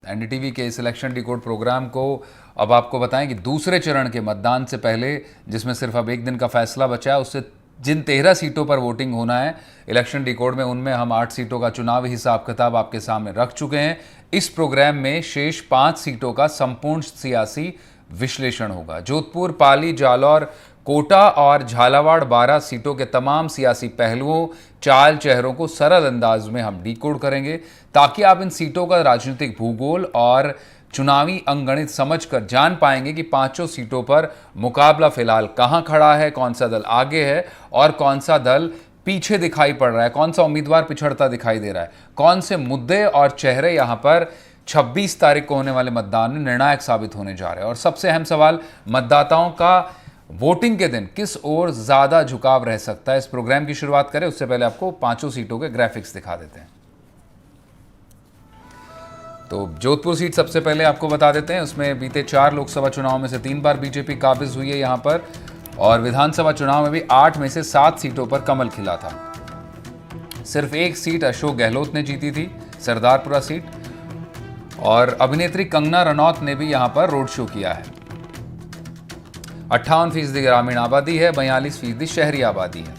NDTV के इस election decode programme को अब आपको बताएं कि दूसरे चरण के मतदान से पहले, जिसमें सिर्फ अब एक दिन का फैसला बचा है, उससे जिन 13 सीटों पर वोटिंग होना है इलेक्शन डिकोड में, उनमें हम 8 सीटों का चुनावी हिसाब किताब आपके सामने रख चुके हैं। इस प्रोग्राम में शेष 5 सीटों का संपूर्ण सियासी विश्लेषण होगा। जोधपुर, पाली, जालौर, कोटा और झालावाड़ 12 सीटों के तमाम सियासी पहलुओं, चाल चेहरों को सरल अंदाज में हम डिकोड करेंगे, ताकि आप इन सीटों का राजनीतिक भूगोल और चुनावी अंकगणित समझकर जान पाएंगे कि पांचों सीटों पर मुकाबला फिलहाल कहां खड़ा है, कौन सा दल आगे है और कौन सा दल पीछे दिखाई पड़ रहा है, कौन सा उम्मीदवार पिछड़ता दिखाई दे रहा है, कौन से मुद्दे और चेहरे यहां पर 26 तारीख को होने वाले मतदान में निर्णायक साबित होने जा रहे हैं। और सबसे अहम सवाल, मतदाताओं का वोटिंग के दिन किस ओर ज्यादा झुकाव रह सकता है। इस प्रोग्राम की शुरुआत करें उससे पहले आपको पांचों सीटों के ग्राफिक्स दिखा देते हैं। तो जोधपुर सीट सबसे पहले आपको बता देते हैं। उसमें बीते 4 लोकसभा चुनाव में से 3 बार बीजेपी काबिज हुई है यहां पर, और विधानसभा चुनाव में भी 8 में से 7 सीटों पर कमल खिला था। सिर्फ एक सीट अशोक गहलोत ने जीती थी, सरदारपुरा सीट, और अभिनेत्री कंगना रनौत ने भी यहां पर रोड शो किया है। 58% ग्रामीण आबादी है, 42% शहरी आबादी है,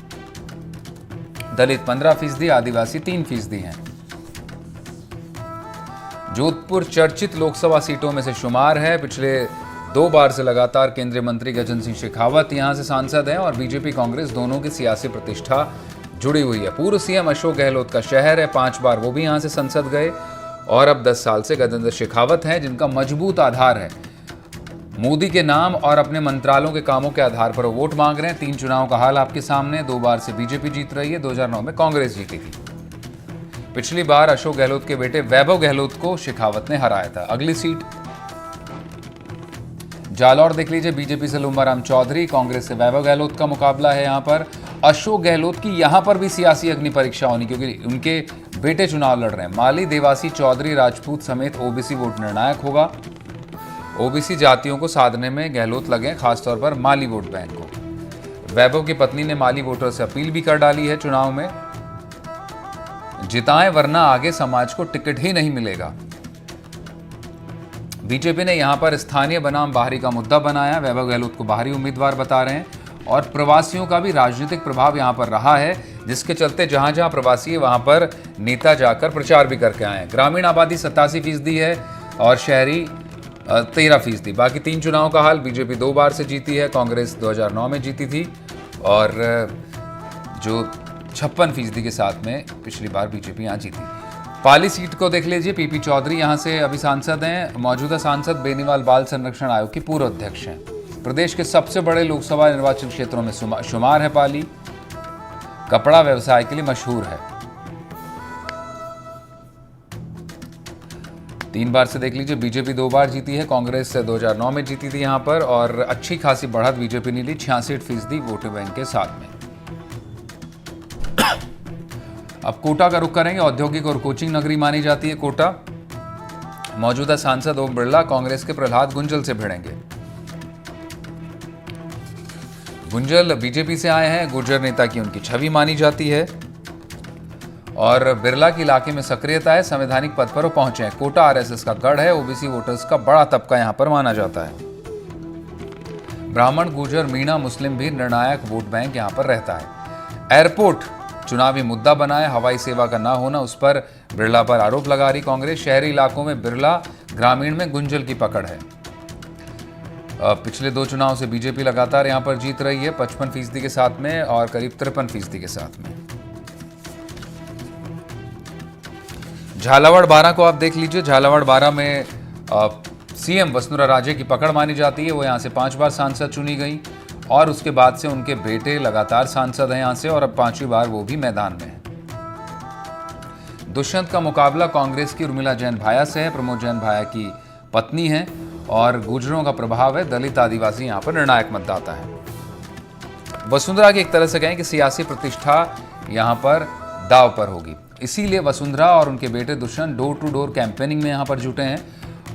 दलित 15%, आदिवासी 3% हैं। जोधपुर चर्चित लोकसभा सीटों में से शुमार है। पिछले 2 बार से लगातार केंद्रीय मंत्री गजेंद्र सिंह शेखावत यहां से सांसद हैं, और बीजेपी कांग्रेस दोनों की सियासी प्रतिष्ठा जुड़ी हुई है। पूर्व सीएम अशोक गहलोत का शहर है, 5 बार वो भी यहां से संसद गए, और अब 10 साल से गजेंद्र शेखावत हैं, जिनका मजबूत आधार है। मोदी के नाम और अपने मंत्रालयों के कामों के आधार पर वो वोट मांग रहे हैं। 3 चुनाव का हाल आपके सामने, 2 बार से बीजेपी जीत रही है, 2009 में कांग्रेस जीती थी। पिछली बार अशोक गहलोत के बेटे वैभव गहलोत को शेखावत ने हराया था। अगली सीट जालौर देख लीजिए, बीजेपी से लुम्बाराम चौधरी, कांग्रेस से वैभव गहलोत का मुकाबला है। यहां पर अशोक गहलोत की यहां पर भी सियासी अग्नि परीक्षा होनी, क्योंकि उनके बेटे चुनाव लड़ रहे हैं। माली, देवासी, चौधरी, राजपूत समेत ओबीसी वोट निर्णायक होगा। ओबीसी जातियों को साधने में गहलोत लगे, खासतौर पर माली वोट बैंक को। वैभव की पत्नी ने माली वोटर से अपील भी कर डाली है चुनाव में, जिताएं वरना आगे समाज को टिकट ही नहीं मिलेगा। बीजेपी ने यहां पर स्थानीय बनाम बाहरी का मुद्दा बनाया। वैभव गहलोत को बाहरी उम्मीदवार बता रहे हैं, और प्रवासियों का भी राजनीतिक प्रभाव यहां पर रहा है, जिसके चलते जहां जहां प्रवासी है वहां पर नेता जाकर प्रचार भी करके आए हैं। ग्रामीण आबादी 87% है और शहरी 13%। बाकी 3 चुनाव का हाल, बीजेपी 2 बार से जीती है, कांग्रेस 2009 में जीती थी, और जो 56% के साथ में पिछली बार बीजेपी यहां जीती। पाली सीट को देख लीजिए, पीपी चौधरी यहां से अभी सांसद हैं। मौजूदा सांसद बेनीवाल बाल संरक्षण आयोग की पूर्व अध्यक्ष हैं। प्रदेश के सबसे बड़े लोकसभा निर्वाचन क्षेत्रों में शुमार है पाली। कपड़ा व्यवसाय के लिए मशहूर है। 3 बार से देख लीजिए, बीजेपी 2 बार जीती है, कांग्रेस 2009 में जीती थी यहां पर, और अच्छी खासी बढ़त बीजेपी ने ली 66% वोट बैंक के साथ में। अब कोटा का रुख करेंगे। औद्योगिक और कोचिंग नगरी मानी जाती है कोटा। मौजूदा सांसद ओम बिरला कांग्रेस के प्रहलाद गुंजल से भिड़ेंगे। गुंजल बीजेपी से आए हैं, गुर्जर नेता की उनकी छवि मानी जाती है, और बिरला के इलाके में सक्रियता है, संवैधानिक पद पर वो पहुंचे हैं। कोटा आरएसएस का गढ़ है, ओबीसी वोटर्स का बड़ा तबका यहां पर माना जाता है। ब्राह्मण, गुर्जर, मीणा, मुस्लिम भी निर्णायक वोट बैंक यहां पर रहता है। एयरपोर्ट चुनावी मुद्दा बना है, हवाई सेवा का ना होना, उस पर बिरला पर आरोप लगा रही कांग्रेस। शहरी इलाकों में बिरला, ग्रामीण में गुंजल की पकड़ है। पिछले 2 चुनाव से बीजेपी लगातार यहां पर जीत रही है, 55% के साथ में और करीब 53% के साथ में। झालावाड़ 12 को आप देख लीजिए। झालावाड़ 12 में सीएम वसुंधरा राजे की पकड़ मानी जाती है। वो यहां से 5 बार सांसद चुनी गई, और उसके बाद से उनके बेटे लगातार सांसद हैं यहां से, और अब 5वीं बार वो भी मैदान में हैं। दुष्यंत का मुकाबला कांग्रेस की उर्मिला जैन भाया से है। प्रमोद जैन भाया की पत्नी है, और गुर्जरों का प्रभाव है। दलित, आदिवासी यहां पर निर्णायक मतदाता है। वसुंधरा की एक तरह से कहें कि सियासी प्रतिष्ठा यहां पर दाव पर होगी, इसीलिए वसुंधरा और उनके बेटे Dushyant door to door campaigning में यहां पर जुटे हैं,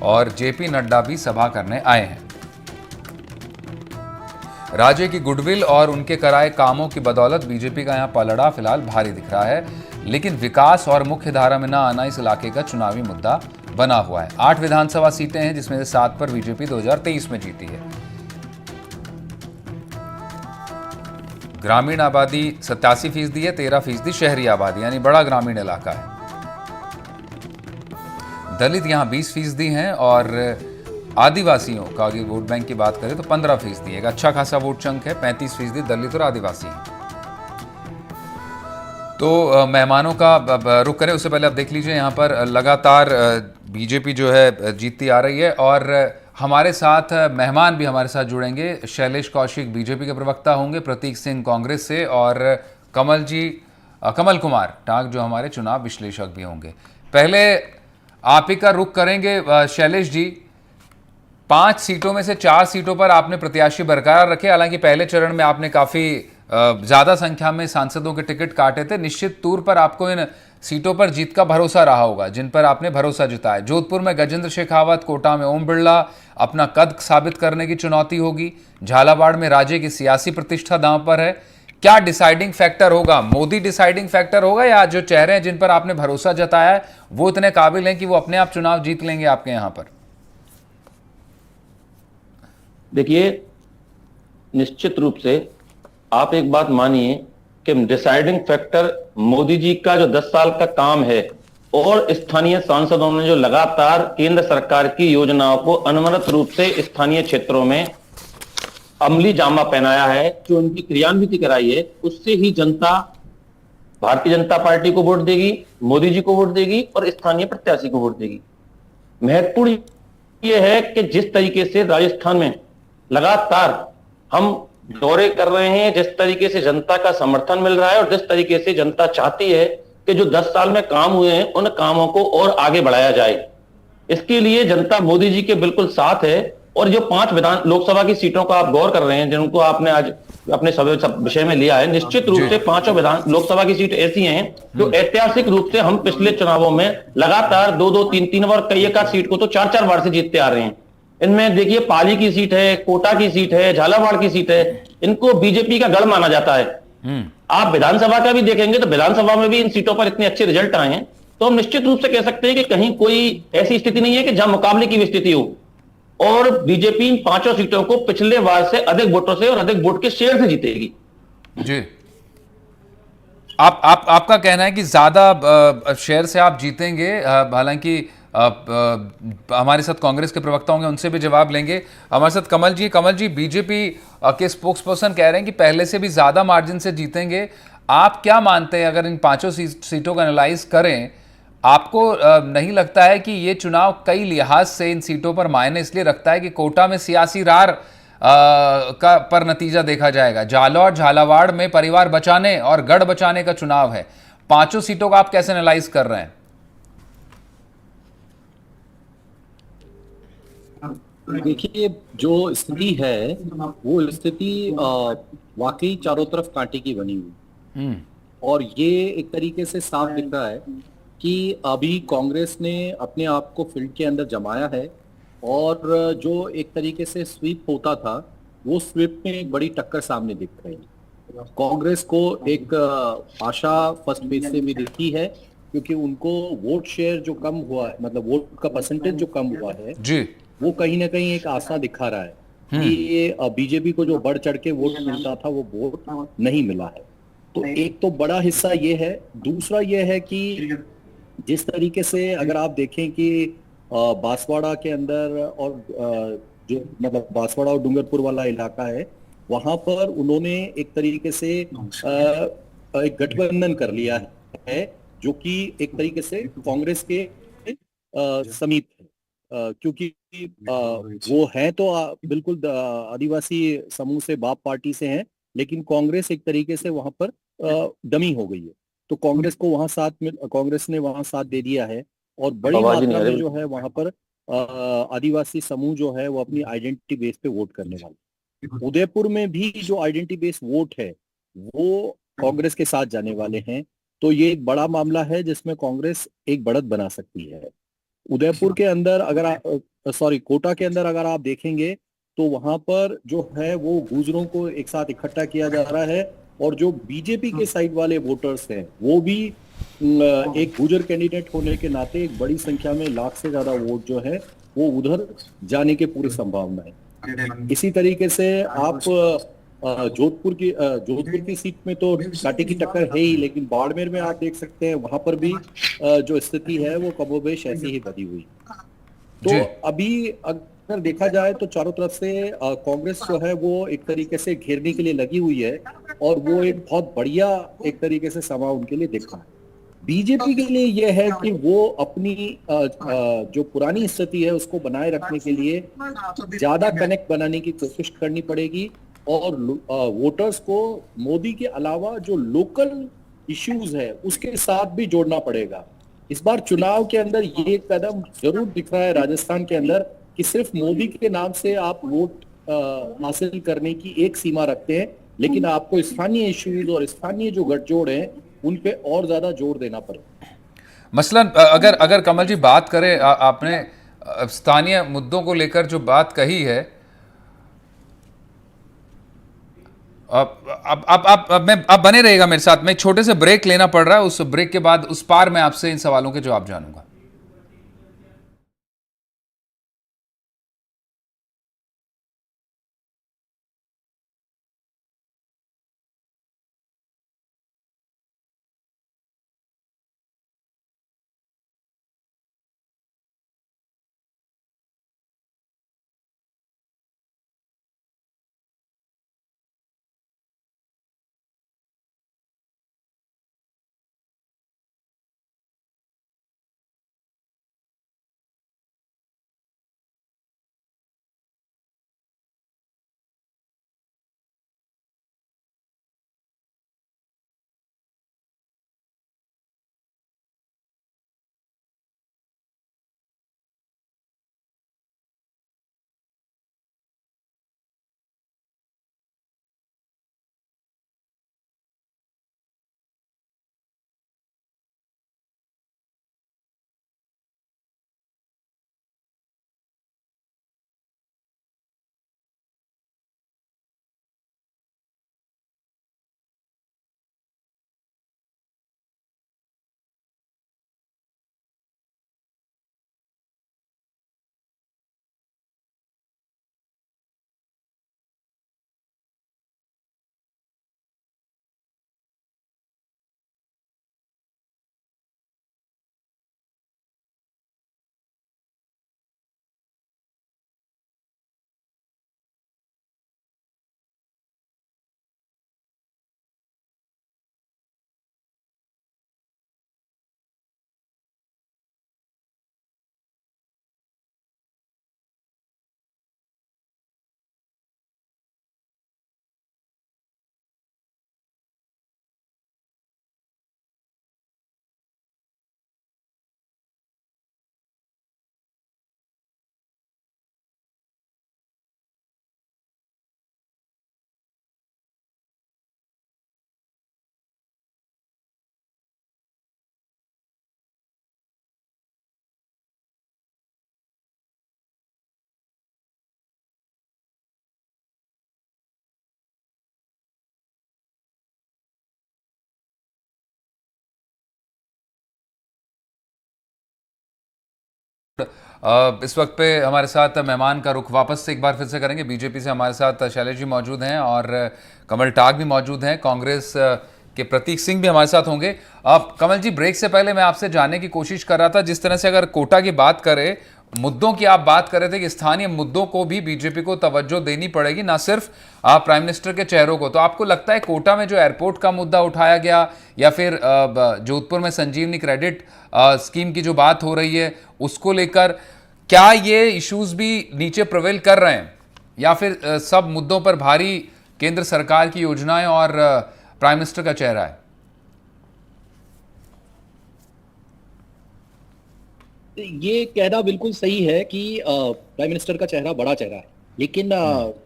और जेपी नड्डा भी सभा करने आए हैं। राजे की गुडविल और उनके कराए कामों की बदौलत बीजेपी का यहां पलड़ा फिलहाल भारी दिख रहा है, लेकिन विकास और मुख्य धारा में न आना इस इलाके का चुनावी मुद्दा बना हुआ है। 8 विधानसभा सीटें हैं जिसमें से 7 पर बीजेपी 2023 में जीती है। ग्रामीण आबादी 87% है, 13% शहरी आबादी, यानी बड़ा ग्रामीण इलाका है। दलित यहाँ 20% हैं और आदिवासियों का अगर वोट बैंक की बात करें तो 15%, एक अच्छा खासा वोट चंक है। 35% दलित और आदिवासी हैं। तो मेहमानों का रुख करें उससे पहले आप देख लीजिए यहाँ पर लगातार बीजेपी जो है जीतती आ रही है और हमारे साथ मेहमान भी हमारे साथ जुड़ेंगे। शैलेश कौशिक बीजेपी के प्रवक्ता होंगे, प्रतीक सिंह कांग्रेस से और कमल कुमार टाक जो हमारे चुनाव विश्लेषक भी होंगे। पहले आप ही का रुख करेंगे शैलेश जी। 5 सीटों में से 4 सीटों पर आपने प्रत्याशी बरकरार रखे, हालांकि पहले चरण में आपने काफी ज्यादा संख्या में सांसदों के टिकट काटे थे। निश्चित तौर पर आपको इन सीटों पर जीत का भरोसा रहा होगा जिन पर आपने भरोसा जताया। जोधपुर में गजेंद्र शेखावत, कोटा में ओम बिरला, अपना कद साबित करने की चुनौती होगी। झालावाड़ में राज्य की सियासी प्रतिष्ठा दांव पर है। क्या डिसाइडिंग फैक्टर होगा? मोदी डिसाइडिंग फैक्टर होगा या जो चेहरे हैं जिन पर आपने भरोसा जताया है वो इतने काबिल हैं कि वो अपने आप चुनाव जीत लेंगे आपके यहां पर? देखिए, निश्चित रूप से आप एक बात मानिए कि डिसाइडिंग फैक्टर मोदी जी का जो 10 साल का काम है और स्थानीय सांसदों ने जो लगातार केंद्र सरकार की योजनाओं को अनवरत रूप से स्थानीय क्षेत्रों में अमली जामा पहनाया है, जो उनकी क्रियान्वित कराई है, उससे ही जनता भारतीय जनता पार्टी को वोट देगी, मोदी जी को वोट देगी और स्थानीय प्रत्याशी को वोट देगी। महत्वपूर्ण यह है कि जिस तरीके से राजस्थान में लगातार हम दौरे कर रहे हैं, जिस तरीके से जनता का समर्थन मिल रहा है और जिस तरीके से जनता चाहती है कि जो 10 साल में काम हुए हैं उन कामों को और आगे बढ़ाया जाए, इसके लिए जनता मोदी जी के बिल्कुल साथ है। और जो 5 लोकसभा की सीटों का आप गौर कर रहे हैं, जिनको आपने आज अपने विषय में लिया है, निश्चित रूप से 5 लोकसभा की सीट ऐसी हैं जो ऐतिहासिक रूप से हम पिछले चुनावों में लगातार 2-2, 3-3 बार, कई एक सीट को तो 4-4 बार से जीतते आ रहे हैं। इनमें देखिए, पाली की सीट है, कोटा की सीट है, झालावाड़ की सीट है, इनको बीजेपी का गढ़ माना जाता है। आप विधानसभा का भी देखेंगे तो विधानसभा में भी इन सीटों पर इतने अच्छे रिजल्ट आए हैं, तो हम निश्चित रूप से कह सकते हैं कि कहीं कोई ऐसी स्थिति नहीं है कि जहां मुकाबले की भी स्थिति हो। और बीजेपी इन 5 सीटों को पिछले बार से अधिक वोटों से और अधिक वोट के शेयर से जीतेगी। जी, आपका कहना है कि ज्यादा शेयर से आप जीतेंगे। हालांकि हमारे साथ कांग्रेस के प्रवक्ता होंगे, उनसे भी जवाब लेंगे। हमारे साथ कमल जी बीजेपी के स्पोक्स पर्सन कह रहे हैं कि पहले से भी ज्यादा मार्जिन से जीतेंगे। आप क्या मानते हैं, अगर इन 5 सीटों का एनालाइज करें, आपको नहीं लगता है कि ये चुनाव कई लिहाज से इन सीटों पर मायने इसलिए रखता है कि कोटा में सियासी रार का पर नतीजा देखा जाएगा, जालौर झालावाड़ में परिवार बचाने और गढ़ बचाने का चुनाव है। 5 सीटों का आप कैसे एनालाइज कर रहे हैं? देखिए, जो स्थिति है वो स्थिति वाकई चारों तरफ कांटे की बनी हुई, और ये एक तरीके से साफ दिख रहा है कि अभी कांग्रेस ने अपने आप को फील्ड के अंदर जमाया है और जो एक तरीके से स्वीप होता था वो स्वीप में एक बड़ी टक्कर सामने दिख रही है। कांग्रेस को एक आशा फर्स्ट पेज से भी दिखी है, क्योंकि उनको वोट शेयर जो कम हुआ है, मतलब वोट का परसेंटेज जो कम हुआ है जी, वो कहीं ना कहीं एक आशा दिखा रहा है कि ये बीजेपी को जो बढ़ चढ़ के वोट मिलता था वो वोट नहीं मिला है। तो एक तो बड़ा हिस्सा ये है। दूसरा ये है कि जिस तरीके से अगर आप देखें कि बांसवाड़ा के अंदर और जो मतलब बांसवाड़ा और डूंगरपुर वाला इलाका है, वहां पर उन्होंने एक तरीके से एक गठबंधन कर लिया है जो कि एक तरीके से कांग्रेस के समीप है, क्योंकि वो हैं तो बिल्कुल आदिवासी समूह से, बाप पार्टी से हैं, लेकिन कांग्रेस एक तरीके से वहां पर डमी हो गई है। तो कांग्रेस को वहां कांग्रेस ने वहां साथ दे दिया है और बड़ी मात्रा में जो है वहां पर आदिवासी समूह जो है वो अपनी आइडेंटिटी बेस पे वोट करने वाले। उदयपुर में भी जो आइडेंटिटी बेस वोट है वो कांग्रेस के साथ जाने वाले हैं। तो ये एक बड़ा मामला है जिसमें कांग्रेस एक बढ़त बना सकती है। उदयपुर के अंदर अगर कोटा के अंदर अगर आप देखेंगे तो वहां पर जो है वो गुजरों को एक साथ इकट्ठा किया जा रहा है और जो बीजेपी के साइड वाले वोटर्स हैं वो भी एक गुजर कैंडिडेट होने के नाते एक बड़ी संख्या में, लाख से ज्यादा वोट जो है वो उधर जाने की पूरी संभावना है। इसी तरीके से आप जोधपुर की सीट में तो कांटे की टक्कर है ही, लेकिन बाड़मेर में आप देख सकते हैं वहां पर भी जो स्थिति है वो कमोबेश ऐसी ही बनी हुई। तो अभी अगर देखा जाए तो चारों तरफ से कांग्रेस जो है वो एक तरीके से घेरने के लिए लगी हुई है, और वो एक बहुत बढ़िया एक तरीके से समा उनके लिए दिख रहा है। बीजेपी के लिए यह है कि वो अपनी जो पुरानी स्थिति है उसको बनाए रखने के लिए ज्यादा कनेक्ट बनाने की कोशिश करनी पड़ेगी, और वोटर्स को मोदी के अलावा जो लोकल इश्यूज है उसके साथ भी जोड़ना पड़ेगा। इस बार चुनाव के अंदर ये कदम जरूर दिख रहा है राजस्थान के अंदर कि सिर्फ मोदी के नाम से आप वोट हासिल करने की एक सीमा रखते हैं, लेकिन आपको स्थानीय इश्यूज और स्थानीय जो गठजोड़ है उन पे और ज्यादा जोर देना पड़ेगा। मसलन अगर कमल जी बात करें, आपने स्थानीय मुद्दों को लेकर जो बात कही है, आप बने रहिएगा मेरे साथ में। एक छोटे से ब्रेक लेना पड़ रहा है, उस ब्रेक के बाद उस पार मैं आपसे इन सवालों के जवाब जानूंगा। इस वक्त पे हमारे साथ मेहमान का रुख वापस से एक बार फिर से करेंगे। बीजेपी से हमारे साथ शैलेश जी मौजूद हैं और कमल टाग भी मौजूद हैं, कांग्रेस के प्रतीक सिंह भी हमारे साथ होंगे। अब कमल जी, ब्रेक से पहले मैं आपसे जानने की कोशिश कर रहा था, जिस तरह से अगर कोटा की बात करें, मुद्दों की आप बात कर रहे थे कि स्थानीय मुद्दों को भी बीजेपी को तवज्जो देनी पड़ेगी, ना सिर्फ आप प्राइम मिनिस्टर के चेहरों को। तो आपको लगता है कोटा में जो एयरपोर्ट का मुद्दा उठाया गया, या फिर जोधपुर में संजीवनी क्रेडिट स्कीम की जो बात हो रही है, उसको लेकर क्या ये इश्यूज भी नीचे प्रवेल कर रहे हैं, या फिर सब मुद्दों पर भारी केंद्र सरकार की योजनाएं और प्राइम मिनिस्टर का चेहरा है? ये कहना बिल्कुल सही है कि प्राइम मिनिस्टर का चेहरा बड़ा चेहरा है, लेकिन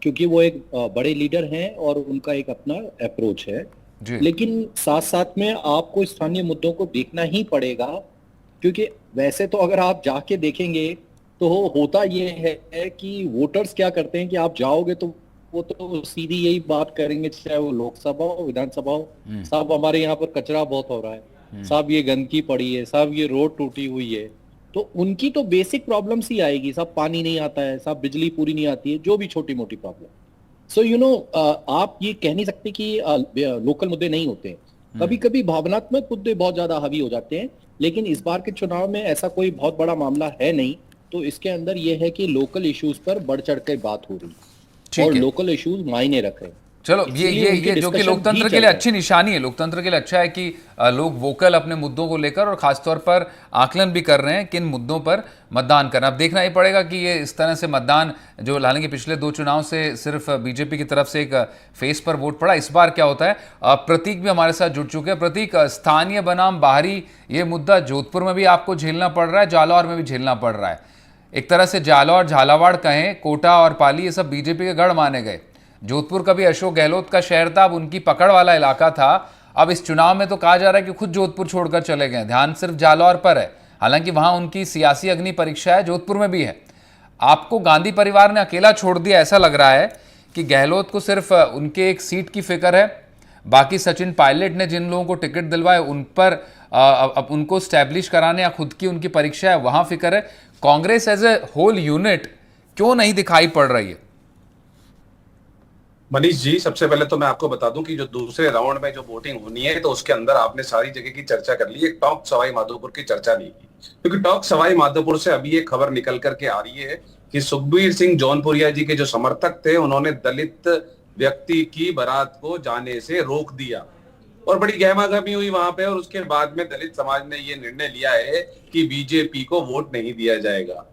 क्योंकि वो एक बड़े लीडर हैं और उनका एक अपना अप्रोच है, लेकिन साथ साथ में आपको स्थानीय मुद्दों को देखना ही पड़ेगा, क्योंकि वैसे तो अगर आप जाके देखेंगे तो होता ये है कि वोटर्स क्या करते हैं कि आप जाओगे तो वो तो सीधी यही बात करेंगे, चाहे वो लोकसभा हो विधानसभा हो, सब हमारे यहाँ पर कचरा बहुत हो रहा है, साहब ये गंदगी पड़ी है, साहब ये रोड टूटी हुई है, तो उनकी तो बेसिक प्रॉब्लम्स ही आएगी। साहब पानी नहीं आता है, साहब बिजली पूरी नहीं आती है, जो भी छोटी मोटी प्रॉब्लम। सो आप ये कह नहीं सकते कि लोकल मुद्दे नहीं होते, कभी कभी भावनात्मक मुद्दे बहुत ज्यादा हावी हो जाते हैं, लेकिन इस बार के चुनाव में ऐसा कोई बहुत बड़ा मामला है नहीं। तो इसके अंदर यह है कि लोकल इश्यूज पर बढ़ चढ़ कर बात हो रही है और लोकल इश्यूज मायने रख रहे हैं। चलो, ये जो कि लोकतंत्र के लिए अच्छी निशानी है, लोकतंत्र के लिए अच्छा है कि लोग वोकल अपने मुद्दों को लेकर और खासतौर पर आकलन भी कर रहे हैं किन मुद्दों पर मतदान करना। अब देखना ही पड़ेगा कि ये इस तरह से मतदान, जो हालांकि पिछले 2 चुनाव से सिर्फ बीजेपी की तरफ से एक फेस पर वोट पड़ा, इस बार क्या होता है। प्रतीक भी हमारे साथ जुड़ चुके हैं। प्रतीक, स्थानीय बनाम बाहरी ये मुद्दा जोधपुर में भी आपको झेलना पड़ रहा है, जालौर में भी झेलना पड़ रहा है। एक तरह से जालौर, झालावाड़ कहें, कोटा और पाली, ये सब बीजेपी के गढ़ माने गए। जोधपुर कभी अशोक गहलोत का शहर था, अब उनकी पकड़ वाला इलाका था। अब इस चुनाव में तो कहा जा रहा है कि खुद जोधपुर छोड़कर चले गए, ध्यान सिर्फ जालौर पर है। हालांकि वहां उनकी सियासी अग्नि परीक्षा है, जोधपुर में भी है। आपको गांधी परिवार ने अकेला छोड़ दिया, ऐसा लग रहा है कि गहलोत को सिर्फ उनके एक सीट की फिक्र है, बाकी सचिन पायलट ने जिन लोगों को टिकट दिलवाए उन पर अब उनको स्टैब्लिश कराने या खुद की उनकी परीक्षा है, वहां फिक्र है। Congress as a whole unit क्यों नहीं दिखाई पड़ रही है? मनीष जी, सबसे पहले तो मैं आपको बता दूं कि जो दूसरे राउंड में जो वोटिंग होनी है, तो उसके अंदर आपने सारी जगह की चर्चा कर ली, एक टॉक सवाई माधोपुर की चर्चा नहीं की। क्योंकि टॉक सवाई माधोपुर से अभी एक खबर निकल करके आ रही है कि सुखबीर सिंह जौनपुरिया जी के जो समर्थक थे, उन्होंने दलित व्यक्ति की बारात को जाने से रोक दिया और बड़ी गहमागहमी हुई वहां पे। और उसके बाद में दलित समाज ने ये निर्णय लिया है कि बीजेपी को वोट नहीं दिया जाएगा।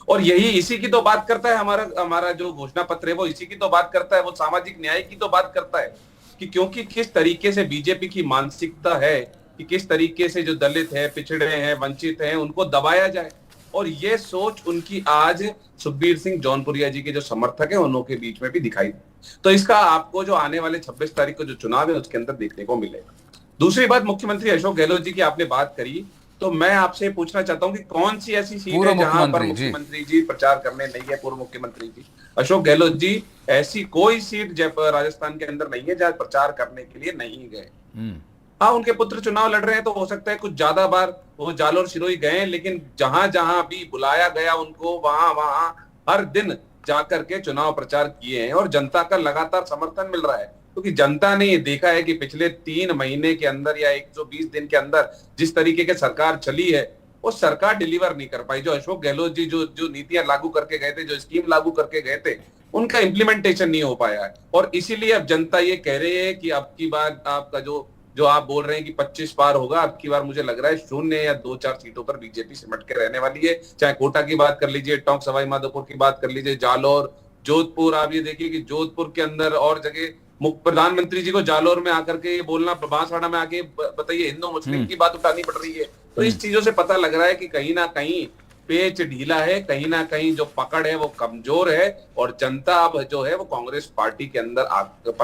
और यही इसी की तो बात करता है हमारा जो घोषणा पत्र है, वो इसी की तो बात करता है, वो सामाजिक न्याय की तो बात करता है कि क्योंकि किस तरीके से बीजेपी की मानसिकता है कि किस तरीके से जो दलित है, पिछड़े हैं, वंचित हैं, उनको दबाया जाए। और ये सोच उनकी आज सुखबीर सिंह जौनपुरिया जी के जो समर्थक है उनके के बीच में भी दिखाई दी। तो इसका आपको जो आने वाले 26 तारीख को जो चुनाव है उसके अंदर देखने को मिलेगा। दूसरी बात, मुख्यमंत्री अशोक गहलोत जी की आपने बात करी, तो मैं आपसे पूछना चाहता हूं कि कौन सी ऐसी सीट है जहां पर मुख्यमंत्री जी प्रचार करने नहीं है, पूर्व मुख्यमंत्री जी अशोक गहलोत जी, ऐसी कोई सीट जयपुर राजस्थान के अंदर नहीं है जहां प्रचार करने के लिए नहीं गए। हाँ, उनके पुत्र चुनाव लड़ रहे हैं, तो हो सकता है कुछ ज्यादा बार वो जालोर सिरोही गए, लेकिन जहां जहां भी बुलाया गया उनको वहां वहां हर दिन जाकर के चुनाव प्रचार किए हैं और जनता का लगातार समर्थन मिल रहा है। क्योंकि जनता ने ये देखा है कि पिछले 3 महीने के अंदर या 120 दिन के अंदर जिस तरीके की सरकार चली है, वो सरकार डिलीवर नहीं कर पाई। जो अशोक गहलोत जी जो नीतियां लागू करके गए थे, जो स्कीम लागू करके गए थे, उनका इम्प्लीमेंटेशन नहीं हो पाया है। और इसीलिए अब जनता ये कह रही है कि अब की बार आपका जो आप बोल रहे हैं कि 25 पार होगा, अब की बार मुझे लग रहा है 0 या 2-4 सीटों पर बीजेपी सिमट के रहने वाली है। चाहे कोटा की बात कर लीजिए, टोंक सवाई माधोपुर की बात कर लीजिए, जालौर, जोधपुर। आप ये देखिए कि जोधपुर के अंदर और जगह प्रधानमंत्री जी को जालौर में आकर के ये बोलना, बांसवाड़ा में आके बताइए हिंदू मुस्लिम की बात उठानी पड़ रही है। तो इस चीजों से पता लग रहा है कि कहीं ना कहीं पेच ढीला है, कहीं ना कहीं जो पकड़ है वो कमजोर है और जनता अब जो है वो कांग्रेस पार्टी के अंदर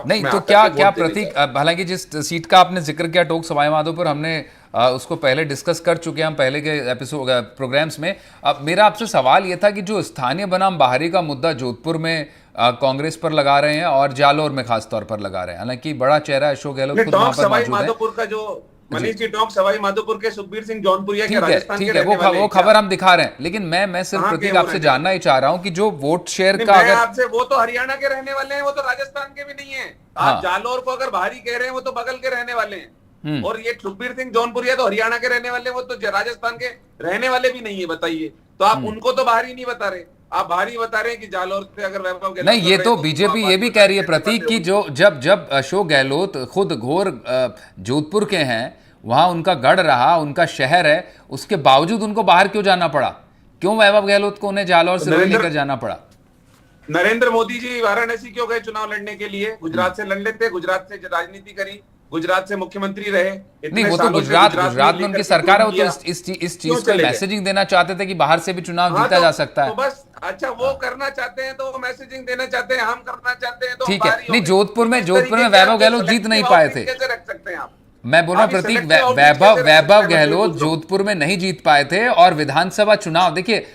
नहीं। तो क्या प्रतीक, हालांकि जिस सीट का आपने जिक्र किया टोंक सवाई माधोपुर, हमने उसको पहले डिस्कस कर चुके हैं हम पहले के एपिसोड प्रोग्राम्स में। अब मेरा आपसे सवाल ये था कि जो स्थानीय बनाम बाहरी का मुद्दा जोधपुर में कांग्रेस पर लगा रहे हैं और जालौर में खास तौर पर लगा रहे हैं, हालांकि बड़ा चेहरा अशोक गहलोत खुद वहां पर मौजूद है। मनीष जी, टोंक सवाई माधोपुर के सुखबीर सिंह जौनपुरिया के राजस्थान के रहने वाले, वो खबर हम दिखा रहे हैं, लेकिन मैं सिर्फ प्रतीक आपसे जानना ही चाह रहा हूं कि जो वोट शेयर का अगर आपसे, वो तो हरियाणा के रहने वाले हैं, वो तो राजस्थान के भी नहीं है। आप जालौर को अगर बाहरी कह रहे हैं, वो तो बगल के रहने वाले हैं। और ये सुखबीर सिंह जौनपुरिया तो हरियाणा के रहने वाले, वो तो राजस्थान के रहने वाले भी नहीं है। बताइए, तो आप उनको तो बाहरी नहीं बता रहे, आप बाहरी बता रहे हैं कि जालौर से अगर वैभव गहलोत नहीं। ये तो बीजेपी ये भी कह रही है प्रतीक की जो जब अशोक गहलोत खुद घोर जोधपुर के हैं, वहां उनका गढ़ रहा, उनका शहर है, उसके बावजूद उनको बाहर क्यों जाना पड़ा? क्यों वैभव गहलोत को उन्हें जालौर से लेकर जाना पड़ा? नरेंद्र मोदी जी वाराणसी क्यों गए चुनाव लड़ने के लिए? गुजरात से लड़ लेते, गुजरात से राजनीति करी, गुजरात से मुख्यमंत्री रहे। नहीं, वो तो गुजरात में उनकी सरकार है, वो तो इस चीज को मैसेजिंग देना चाहते थे कि बाहर से भी चुनाव जीता जा सकता है। तो बस, अच्छा, वो करना चाहते हैं तो वो मैसेजिंग देना चाहते हैं, हम करना चाहते हैं तो ठीक है। नहीं, जोधपुर में वैभव गहलोत जीत नहीं पाए थे। कैसे रख सकते हैं आप? मैं बोल रहा हूं प्रतीक, वैभव गहलोत जोधपुर में नहीं जीत पाए थे। और विधानसभा चुनाव देखिए,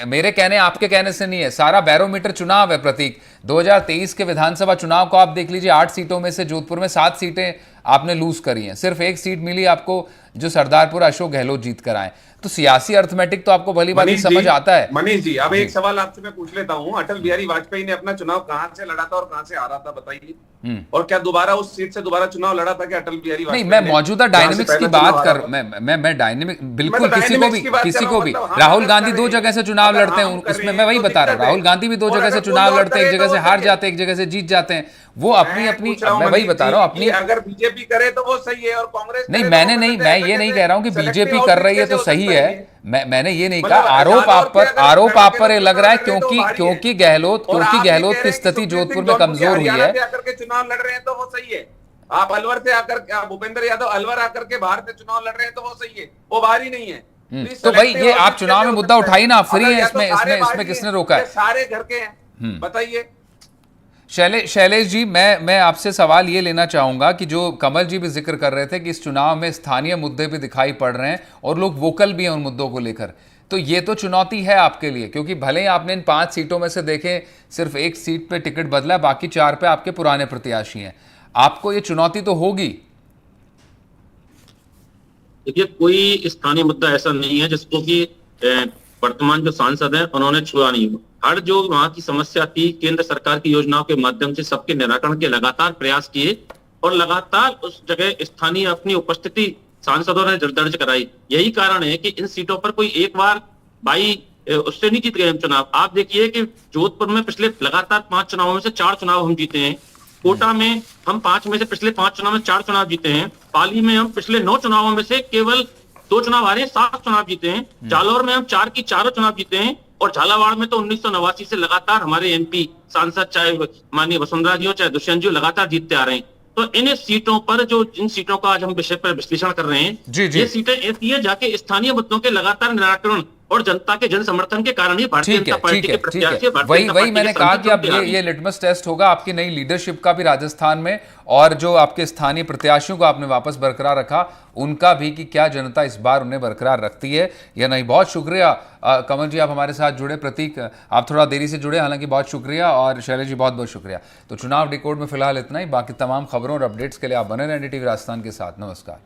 मेरे कहने आपके कहने से नहीं है, सारा बैरोमीटर चुनाव है प्रतीक। 2023 के विधानसभा चुनाव को आप देख लीजिए, 8 सीटों में से जोधपुर में 7 सीटें आपने लूज करी हैं, सिर्फ एक सीट मिली आपको जो सरदारपुर अशोक गहलोत जीत कर आए। तो सियासी अर्थमेटिक तो आपको भली बात समझ आता है। मनीष जी, अब एक सवाल आपसे मैं पूछ लेता हूं, अटल बिहारी वाजपेयी ने अपना चुनाव कहां से लड़ा था और कहां से हारा था, बताइए। और क्या दोबारा उस सीट से दोबारा चुनाव लड़ा था कि अटल बिहारी वाजपेयी? नहीं, मैं मौजूदा डायनेमिक्स की बात कर, मैं डायनेमिक बिल्कुल किसी को भी राहुल गांधी 2 जगह से चुनाव लड़ते हैं, उसमें मैं वही बता रहा हूँ, राहुल गांधी भी 2 जगह से चुनाव लड़ते हैं, एक जगह से हार जाते हैं, एक जगह से जीत जाते हैं, वो अपनी मैं वही बता रहा हूँ अपनी। अगर बीजेपी करे तो वो सही है और कांग्रेस नहीं, मैं ये नहीं कह रहा हूँ कि बीजेपी कर रही है तो सही है, मैंने ये नहीं कहा। आरोप आप पर लग रहा है क्योंकि गहलोत की स्थिति जोधपुर में कमजोर हुई है। चुनाव लड़ रहे हैं तो वो सही है। आप अलवर से आकर, भूपेंद्र यादव अलवर आकर के बाहर से चुनाव लड़ रहे हैं तो वो सही है, वो बाहरी नहीं है। तो भाई ये आप चुनाव में मुद्दा उठाई ना, फ्री है, इसमें किसने रोका है? सारे घर के हैं, बताइए। शैलेश जी, मैं आपसे सवाल ये लेना चाहूंगा कि जो कमल जी भी जिक्र कर रहे थे कि इस चुनाव में स्थानीय मुद्दे भी दिखाई पड़ रहे हैं और लोग वोकल भी हैं उन मुद्दों को लेकर, तो ये तो चुनौती है आपके लिए, क्योंकि भले ही आपने इन 5 सीटों में से देखें सिर्फ एक सीट पे टिकट बदला है, बाकी 4 पे आपके पुराने प्रत्याशी हैं, आपको ये चुनौती तो होगी। देखिए, कोई स्थानीय मुद्दा ऐसा नहीं है जिसको कि वर्तमान जो सांसद हैं उन्होंने छुआ नहीं हो। हर जो वहां की समस्या थी, केंद्र सरकार की योजनाओं के माध्यम से सबके निराकरण के लगातार प्रयास किए और लगातार उस जगह स्थानीय अपनी उपस्थिति सांसदों ने दर्ज कराई। यही कारण है कि इन सीटों पर कोई एक बार उससे नहीं जीत गए हम चुनाव। आप देखिए कि जोधपुर में पिछले लगातार 5 चुनावों में से 4 चुनाव हम जीते हैं। कोटा में हम 5 में से पिछले 5 चुनाव में 4 चुनाव जीते हैं। पाली में हम पिछले 9 चुनावों में से केवल 2 चुनाव हारे, 7 चुनाव जीते हैं। जालौर में हम 4 की 4 चुनाव जीते हैं और झालावाड़ में तो 1989 से लगातार हमारे एमपी सांसद, चाहे माननीय वसुंधरा जी हो चाहे दुष्यंत जी, लगातार जीतते आ रहे हैं। तो इन सीटों पर जिन सीटों का आज हम विषय पर विश्लेषण कर रहे हैं, ये सीटें ऐसी है जाके स्थानीय मुद्दों के लगातार निराकरण और जनता के जन समर्थन के कारण ही भारतीय जनता पार्टी के प्रत्याशी, वही मैंने कहा कि अब ये लिटमस टेस्ट होगा आपकी नई लीडरशिप का भी राजस्थान में, और जो आपके स्थानीय प्रत्याशियों को आपने वापस बरकरार रखा उनका भी, कि क्या जनता इस बार उन्हें बरकरार रखती है या नहीं। बहुत शुक्रिया कमल जी, आप हमारे साथ जुड़े। प्रतीक, आप थोड़ा देरी से जुड़े, हालांकि बहुत शुक्रिया, और शैलेश जी बहुत बहुत शुक्रिया। तो चुनाव डिकोड में फिलहाल इतना ही, बाकी तमाम खबरों और अपडेट्स के लिए आप बने रहें NDTV राजस्थान के साथ। नमस्कार।